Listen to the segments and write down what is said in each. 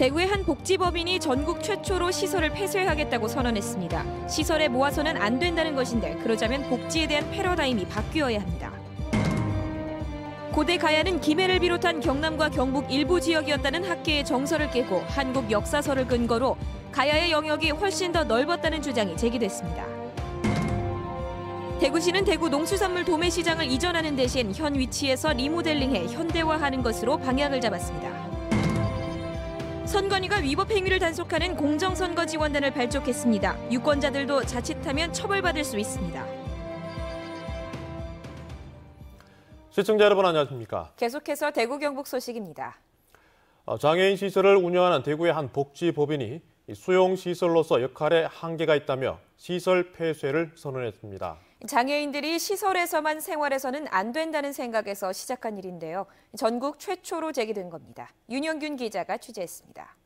대구의 한 복지법인이 전국 최초로 시설을 폐쇄하겠다고 선언했습니다. 시설에 모아서는 안 된다는 것인데 그러자면 복지에 대한 패러다임이 바뀌어야 합니다. 고대 가야는 김해를 비롯한 경남과 경북 일부 지역이었다는 학계의 정설을 깨고 한국 역사설을 근거로 가야의 영역이 훨씬 더 넓었다는 주장이 제기됐습니다. 대구시는 대구 농수산물 도매시장을 이전하는 대신 현 위치에서 리모델링해 현대화하는 것으로 방향을 잡았습니다. 선관위가 위법 행위를 단속하는 공정선거지원단을 발족했습니다. 유권자들도 자칫하면 처벌받을 수 있습니다. 시청자 여러분 안녕하십니까? 계속해서 대구 경북 소식입니다. 장애인 시설을 운영하는 대구의 한 복지법인이 수용시설로서 역할에 한계가 있다며 시설 폐쇄를 선언했습니다. 장애인들이 시설에서만 생활해서는 안 된다는 생각에서 시작한 일인데요. 전국 최초로 제기된 겁니다. 윤영균 기자가 취재했습니다.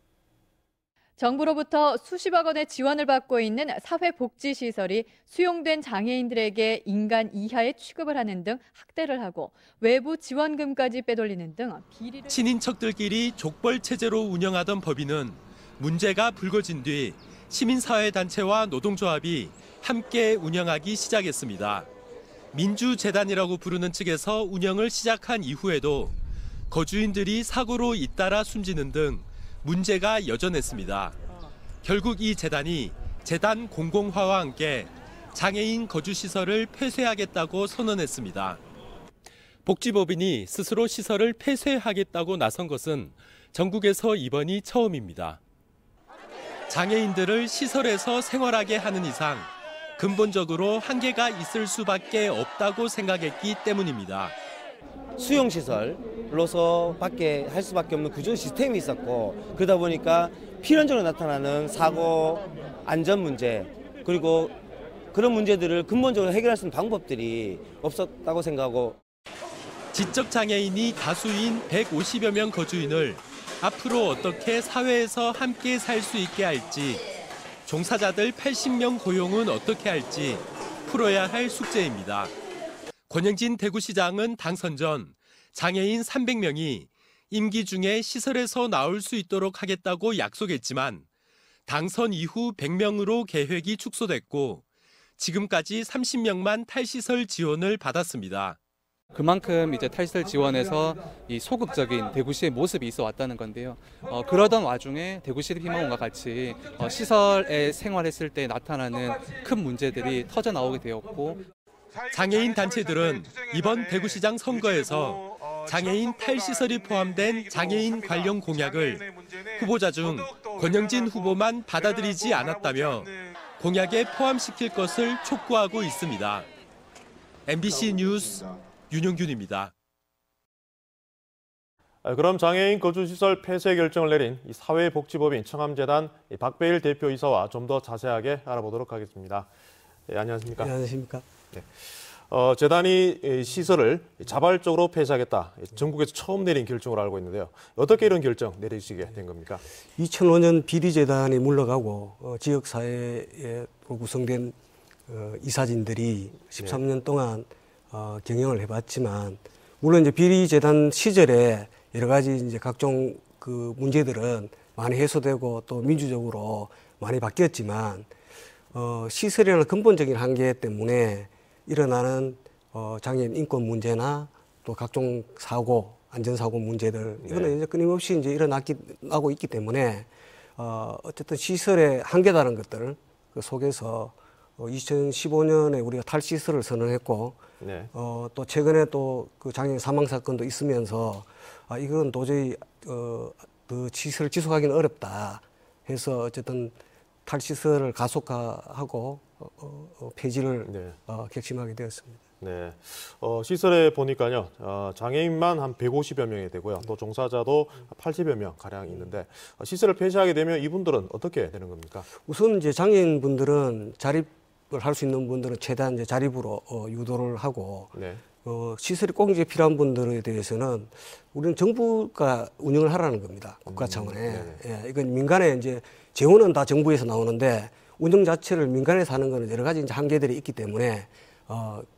정부로부터 수십억 원의 지원을 받고 있는 사회복지시설이 수용된 장애인들에게 인간 이하의 취급을 하는 등 학대를 하고 외부 지원금까지 빼돌리는 등 비리를... 친인척들끼리 족벌 체제로 운영하던 법인은 문제가 불거진 뒤 시민사회단체와 노동조합이 함께 운영하기 시작했습니다. 민주재단이라고 부르는 측에서 운영을 시작한 이후에도 거주인들이 사고로 잇따라 숨지는 등 문제가 여전했습니다. 결국 이 재단이 재단 공공화와 함께 장애인 거주시설을 폐쇄하겠다고 선언했습니다. 복지법인이 스스로 시설을 폐쇄하겠다고 나선 것은 전국에서 이번이 처음입니다. 장애인들을 시설에서 생활하게 하는 이상 근본적으로 한계가 있을 수밖에 없다고 생각했기 때문입니다. 수용시설로서 밖에 할 수밖에 없는 구조 시스템이 있었고 그러다 보니까 필연적으로 나타나는 사고, 안전 문제 그리고 그런 문제들을 근본적으로 해결할 수 있는 방법들이 없었다고 생각하고 지적 장애인이 다수인 150여 명 거주인을 앞으로 어떻게 사회에서 함께 살 수 있게 할지 종사자들 80명 고용은 어떻게 할지 풀어야 할 숙제입니다. 권영진 대구시장은 당선 전 장애인 300명이 임기 중에 시설에서 나올 수 있도록 하겠다고 약속했지만 당선 이후 100명으로 계획이 축소됐고 지금까지 30명만 탈시설 지원을 받았습니다. 그만큼 이제 탈시설 지원에서 이 소극적인 대구시의 모습이 있어 왔다는 건데요. 그러던 와중에 대구시립 희망원과 같이 시설에 생활했을 때 나타나는 큰 문제들이 터져 나오게 되었고 장애인 단체들은 이번 대구시장 선거에서 장애인 탈시설이 포함된 장애인 관련 공약을 후보자 중 권영진 후보만 받아들이지 않았다며 공약에 포함시킬 것을 촉구하고 있습니다. MBC 뉴스 윤용균입니다. 그럼 장애인 거주시설 폐쇄 결정을 내린 사회복지법인 청암재단 박배일 대표이사와 좀 더 자세하게 알아보도록 하겠습니다. 네, 안녕하십니까? 네, 안녕하십니까? 네. 재단이 시설을 자발적으로 폐쇄하겠다. 전국에서 처음 내린 결정으로 알고 있는데요. 어떻게 이런 결정 내리시게 된 겁니까? 2005년 비리재단이 물러가고 지역사회에 구성된 이사진들이 13년 동안 경영을 해봤지만 물론 이제 비리재단 시절에 여러 가지 이제 각종 그 문제들은 많이 해소되고 또 민주적으로 많이 바뀌었지만 시설이라는 근본적인 한계 때문에 일어나는 장애인 인권 문제나 또 각종 사고, 안전사고 문제들 이거는 이제 끊임없이 이제 일어나고 있기 때문에 어쨌든 시설의 한계다는 것들 그 속에서 2015년에 우리가 탈시설을 선언했고 네. 또 최근에 또 그 장애인 사망 사건도 있으면서 이건 도저히 그 시설을 지속하기는 어렵다 해서 어쨌든 탈시설을 가속화하고 폐지를 결심하게 되었습니다. 네, 시설에 보니까요 장애인만 한 150여 명이 되고요. 또 종사자도 80여 명 가량 있는데 시설을 폐지하게 되면 이분들은 어떻게 되는 겁니까? 우선 이제 장애인분들은 자립을 할 수 있는 분들은 최대한 이제 자립으로 유도를 하고 시설이 꼭 이제 필요한 분들에 대해서는 우리는 정부가 운영을 하라는 겁니다. 국가 차원에. 예, 이건 민간에 이제 재원은 다 정부에서 나오는데 운영 자체를 민간에서 하는 거는 여러 가지 이제 한계들이 있기 때문에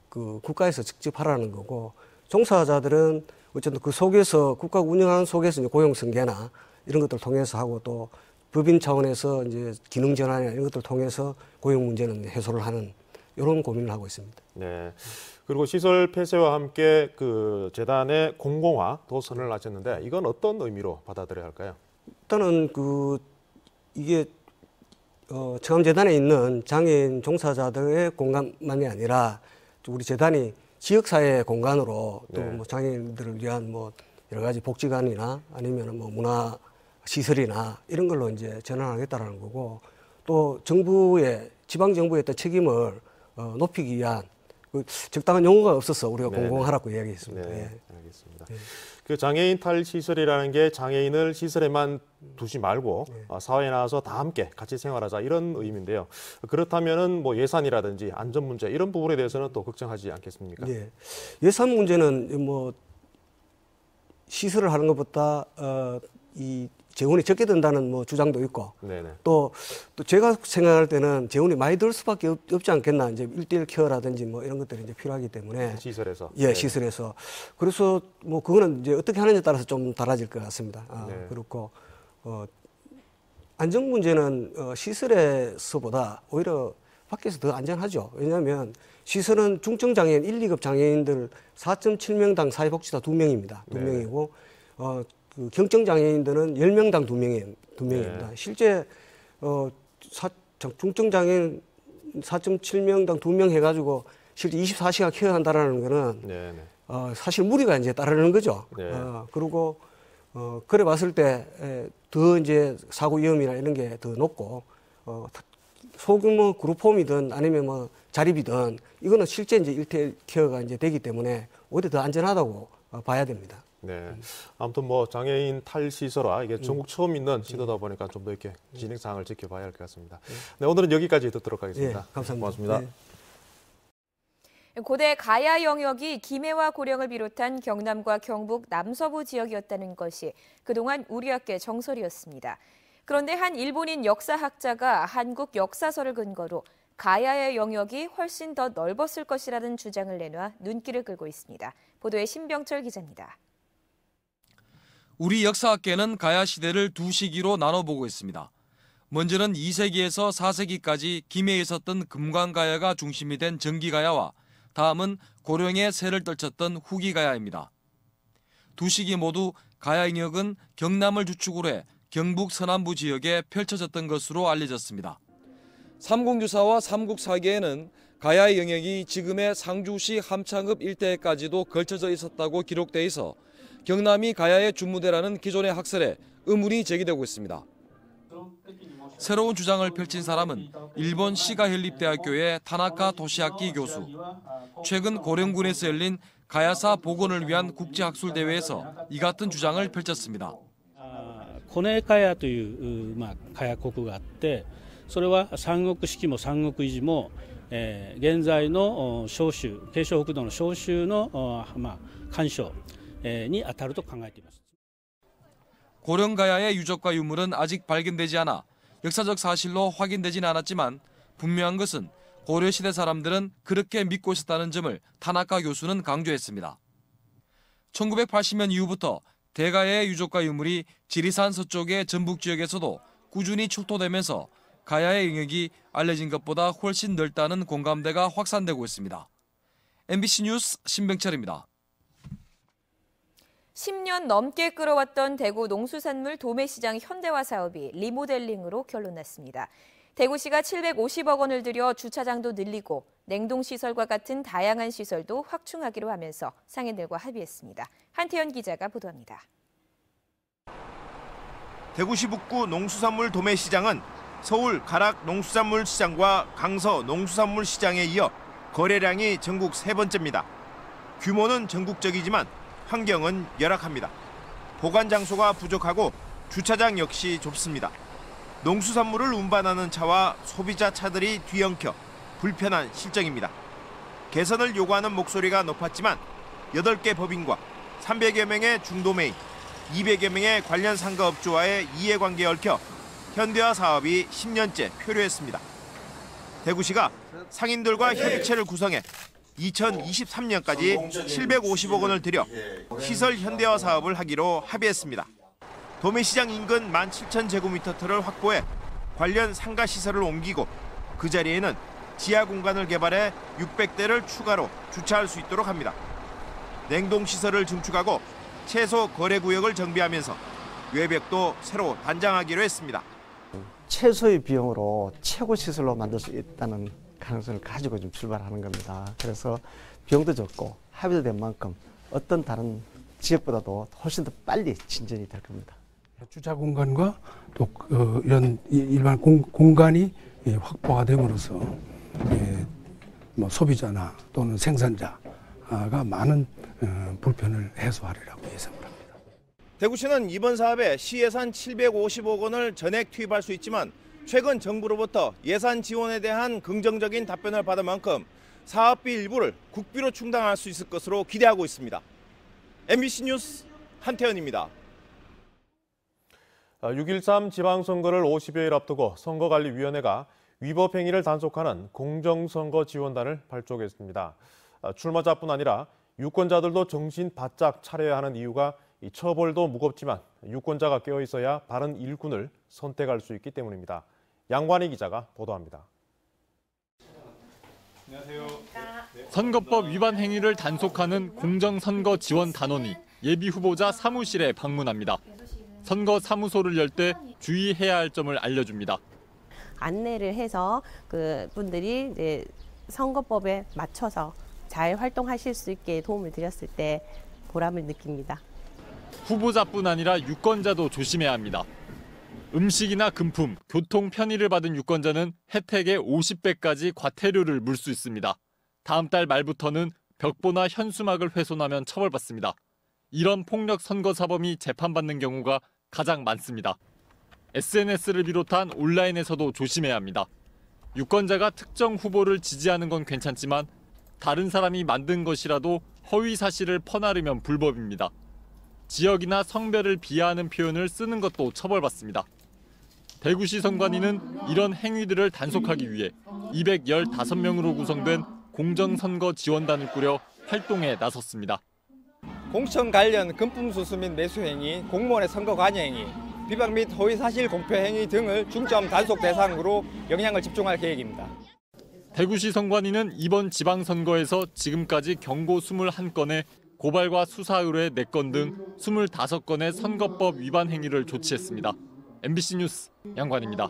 그 국가에서 직접 하라는 거고 종사자들은 어쨌든 그 속에서 국가 운영하는 속에서 이제 고용 승계나 이런 것들을 통해서 하고 또 법인 차원에서 이제 기능 전환이나 이런 것들을 통해서 고용 문제는 해소를 하는 이런 고민을 하고 있습니다. 네. 그리고 시설 폐쇄와 함께 그 재단의 공공화도 선언을 하셨는데 이건 어떤 의미로 받아들여야 할까요? 일단은 이게 청암재단에 있는 장애인 종사자들의 공간만이 아니라 우리 재단이 지역사회 공간으로 또 뭐 장애인들을 위한 뭐 여러 가지 복지관이나 아니면 뭐 문화 시설이나 이런 걸로 이제 전환하겠다라는 거고 또 지방 정부의 어떤 책임을 높이기 위한 적당한 용어가 없어서 우리가 공공화라고 이야기했습니다. 네, 알겠습니다. 네. 그 장애인 탈시설이라는 게 장애인을 시설에만 두지 말고 사회에 나와서 다 함께 같이 생활하자 이런 의미인데요. 그렇다면은 뭐 예산이라든지 안전 문제 이런 부분에 대해서는 또 걱정하지 않겠습니까? 네. 예산 문제는 뭐 시설을 하는 것보다 이 재원이 적게 든다는 뭐 주장도 있고 또 제가 생각할 때는 재원이 많이 들 수밖에 없지 않겠나 이제 1:1 케어라든지 뭐 이런 것들이 이제 필요하기 때문에 시설에서 시설에서 그래서 뭐 그거는 이제 어떻게 하느냐에 따라서 좀 달라질 것 같습니다. 그렇고 안전 문제는 시설에서보다 오히려 밖에서 더 안전하죠. 왜냐하면 시설은 중증 장애인 1, 2급 장애인들 4.7명당 사회복지사 2명입니다. 2명이고 그 경증 장애인들은 10명당 2명입니다. 실제 중증 장애인 4.7명당 2명 해가지고 실제 24시간 케어한다라는 거는 사실 무리가 이제 따르는 거죠. 그리고 그래 봤을 때 더 이제 사고 위험이나 이런 게 더 높고 소규모 그룹홈이든 아니면 뭐 자립이든 이거는 실제 이제 1:1 케어가 이제 되기 때문에 오히려 더 안전하다고 봐야 됩니다. 네. 아무튼 뭐 장애인 탈시설화 이게 전국 처음 있는 시도다 보니까 좀 더 이렇게 진행 사항을 지켜봐야 할 것 같습니다. 네, 오늘은 여기까지 듣도록 하겠습니다. 감사합니다. 고맙습니다. 고대 가야 영역이 김해와 고령을 비롯한 경남과 경북 남서부 지역이었다는 것이 그동안 우리학계 정설이었습니다. 그런데 한 일본인 역사학자가 한국 역사서를 근거로 가야의 영역이 훨씬 더 넓었을 것이라는 주장을 내놔 눈길을 끌고 있습니다. 보도에 신병철 기자입니다. 우리 역사학계는 가야 시대를 두 시기로 나눠보고 있습니다. 먼저는 2세기에서 4세기까지 김해에 있었던 금관가야가 중심이 된 정기가야와 다음은 고령의 세를 떨쳤던 후기가야입니다. 두 시기 모두 가야 영역은 경남을 주축으로 해 경북 서남부 지역에 펼쳐졌던 것으로 알려졌습니다. 삼국유사와 삼국사기에는 가야의 영역이 지금의 상주시 함창읍 일대까지도 걸쳐져 있었다고 기록돼 있어 경남이 가야의 주무대라는 기존의 학설에 의문이 제기되고 있습니다. 새로운 주장을 펼친 사람은 일본 시가현립대학교의 타나카 토시아키 교수. 최근 고령군에서 열린 가야사 복원을 위한 국제학술대회에서 이 같은 주장을 펼쳤습니다. コネカヤというカヤ国があって、それは三国式も三国維持も、現在の召集、慶尚北道の召集の干渉に当たると考えています。 고령 가야의 유적과 유물은 아직 발견되지 않아 역사적 사실로 확인되지는 않았지만 분명한 것은 고려시대 사람들은 그렇게 믿고 있었다는 점을 타나카 교수는 강조했습니다. 1980년 이후부터 대가야의 유적과 유물이 지리산 서쪽의 전북 지역에서도 꾸준히 출토되면서 가야의 영역이 알려진 것보다 훨씬 넓다는 공감대가 확산되고 있습니다. MBC 뉴스 신병철입니다. 10년 넘게 끌어왔던 대구 농수산물 도매시장 현대화 사업이 리모델링으로 결론났습니다. 대구시가 750억 원을 들여 주차장도 늘리고 냉동시설과 같은 다양한 시설도 확충하기로 하면서 상인들과 합의했습니다. 한태현 기자가 보도합니다. 대구시 북구 농수산물 도매시장은 서울 가락 농수산물 시장과 강서 농수산물 시장에 이어 거래량이 전국 세 번째입니다. 규모는 전국적이지만 환경은 열악합니다. 보관 장소가 부족하고 주차장 역시 좁습니다. 농수산물을 운반하는 차와 소비자 차들이 뒤엉켜 불편한 실정입니다. 개선을 요구하는 목소리가 높았지만 8개 법인과 300여 명의 중도매인, 200여 명의 관련 상가업주와의 이해관계에 얽혀 현대화 사업이 10년째 표류했습니다. 대구시가 상인들과 협의체를 구성해 2023년까지 750억 원을 들여 시설 현대화 사업을 하기로 합의했습니다. 도매시장 인근 17,000제곱미터를 확보해 관련 상가 시설을 옮기고 그 자리에는 지하 공간을 개발해 600대를 추가로 주차할 수 있도록 합니다. 냉동 시설을 증축하고 채소 거래 구역을 정비하면서 외벽도 새로 단장하기로 했습니다. 최소의 비용으로 최고 시설로 만들 수 있다는 가능성을 가지고 좀 출발하는 겁니다. 그래서 비용도 적고 합의도 된 만큼 어떤 다른 지역보다도 훨씬 더 빨리 진전이 될 겁니다. 주차 공간과 또 이런 일반 공간이 확보가 됨으로써 뭐 소비자나 또는 생산자가 많은 불편을 해소하리라고 예상을 합니다. 대구시는 이번 사업에 시예산 750억 원을 전액 투입할 수 있지만 최근 정부로부터 예산 지원에 대한 긍정적인 답변을 받은 만큼 사업비 일부를 국비로 충당할 수 있을 것으로 기대하고 있습니다. MBC 뉴스 한태현입니다. 6.13 지방선거를 50여일 앞두고 선거관리위원회가 위법 행위를 단속하는 공정선거지원단을 발족했습니다. 출마자뿐 아니라 유권자들도 정신 바짝 차려야 하는 이유가 이 처벌도 무겁지만 유권자가 깨어있어야 바른 일꾼을 선택할 수 있기 때문입니다. 양관희 기자가 보도합니다. 안녕하세요. 선거법 위반 행위를 단속하는 공정선거지원단원이 예비후보자 사무실에 방문합니다. 선거 사무소를 열 때 주의해야 할 점을 알려줍니다. 안내를 해서 그분들이 이제 선거법에 맞춰서 잘 활동하실 수 있게 도움을 드렸을 때 보람을 느낍니다. 후보자뿐 아니라 유권자도 조심해야 합니다. 음식이나 금품, 교통 편의를 받은 유권자는 혜택의 50배까지 과태료를 물 수 있습니다. 다음 달 말부터는 벽보나 현수막을 훼손하면 처벌받습니다. 이런 폭력 선거 사범이 재판받는 경우가 가장 많습니다. SNS를 비롯한 온라인에서도 조심해야 합니다. 유권자가 특정 후보를 지지하는 건 괜찮지만 다른 사람이 만든 것이라도 허위 사실을 퍼나르면 불법입니다. 지역이나 성별을 비하하는 표현을 쓰는 것도 처벌받습니다. 대구시 선관위는 이런 행위들을 단속하기 위해 215명으로 구성된 공정선거 지원단을 꾸려 활동에 나섰습니다. 공천 관련 금품 수수 및 매수 행위, 공무원의 선거 관여 행위, 비방 및 허위 사실 공표 행위 등을 중점 단속 대상으로 영향을 집중할 계획입니다. 대구시 선관위는 이번 지방선거에서 지금까지 경고 21건에 고발과 수사 의뢰 4건 등 25건의 선거법 위반 행위를 조치했습니다. MBC 뉴스 양관입니다.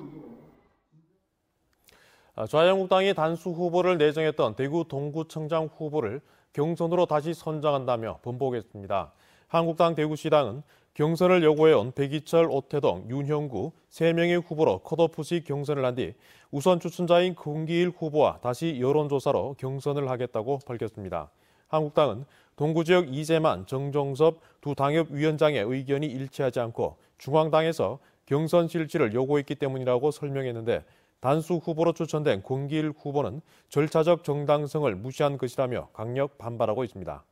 자유한국당이 단수 후보를 내정했던 대구 동구청장 후보를 경선으로 다시 선정한다며 번복했습니다. 한국당 대구시당은 경선을 요구해온 백이철, 오태동, 윤형구 3명의 후보로 컷오프식 경선을 한 뒤 우선 추천자인 금기일 후보와 다시 여론조사로 경선을 하겠다고 밝혔습니다. 한국당은 동구지역 이재만, 정종섭 두 당협위원장의 의견이 일치하지 않고 중앙당에서 경선 실질을 요구했기 때문이라고 설명했는데 단수 후보로 추천된 금기일 후보는 절차적 정당성을 무시한 것이라며 강력 반발하고 있습니다.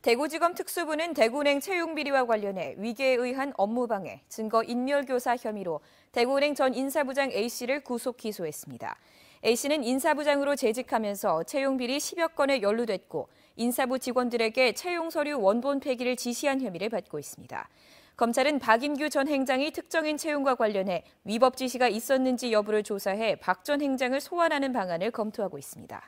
대구지검 특수부는 대구은행 채용비리와 관련해 위계에 의한 업무방해, 증거인멸교사 혐의로 대구은행 전 인사부장 A씨를 구속 기소했습니다. A씨는 인사부장으로 재직하면서 채용비리 10여 건에 연루됐고 인사부 직원들에게 채용서류 원본 폐기를 지시한 혐의를 받고 있습니다. 검찰은 박인규 전 행장이 특정인 채용과 관련해 위법 지시가 있었는지 여부를 조사해 박 전 행장을 소환하는 방안을 검토하고 있습니다.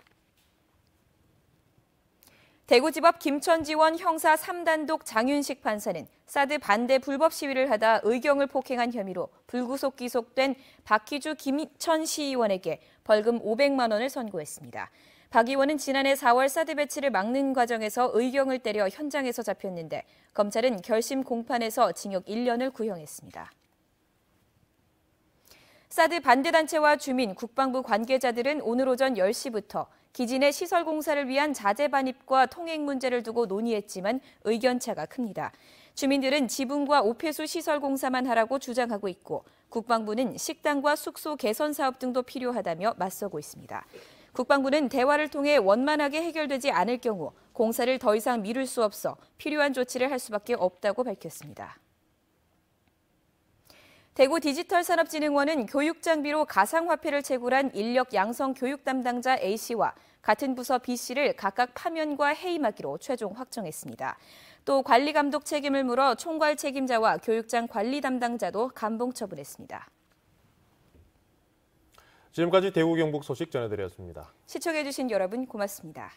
대구지법 김천지원 형사 3단독 장윤식 판사는 사드 반대 불법 시위를 하다 의경을 폭행한 혐의로 불구속 기소된 박희주 김천시의원에게 벌금 500만 원을 선고했습니다. 박 의원은 지난해 4월 사드 배치를 막는 과정에서 의경을 때려 현장에서 잡혔는데 검찰은 결심 공판에서 징역 1년을 구형했습니다. 사드 반대단체와 주민, 국방부 관계자들은 오늘 오전 10시부터 기진의 시설 공사를 위한 자재 반입과 통행 문제를 두고 논의했지만 의견차가 큽니다. 주민들은 지붕과 오폐수 시설 공사만 하라고 주장하고 있고 국방부는 식당과 숙소 개선 사업 등도 필요하다며 맞서고 있습니다. 국방부는 대화를 통해 원만하게 해결되지 않을 경우 공사를 더 이상 미룰 수 없어 필요한 조치를 할 수밖에 없다고 밝혔습니다. 대구 디지털산업진흥원은 교육장비로 가상화폐를 채굴한 인력 양성 교육 담당자 A씨와 같은 부서 B씨를 각각 파면과 해임하기로 최종 확정했습니다. 또 관리감독 책임을 물어 총괄 책임자와 교육장 관리 담당자도 감봉 처분했습니다. 지금까지 대구 경북 소식 전해드렸습니다. 시청해주신 여러분 고맙습니다.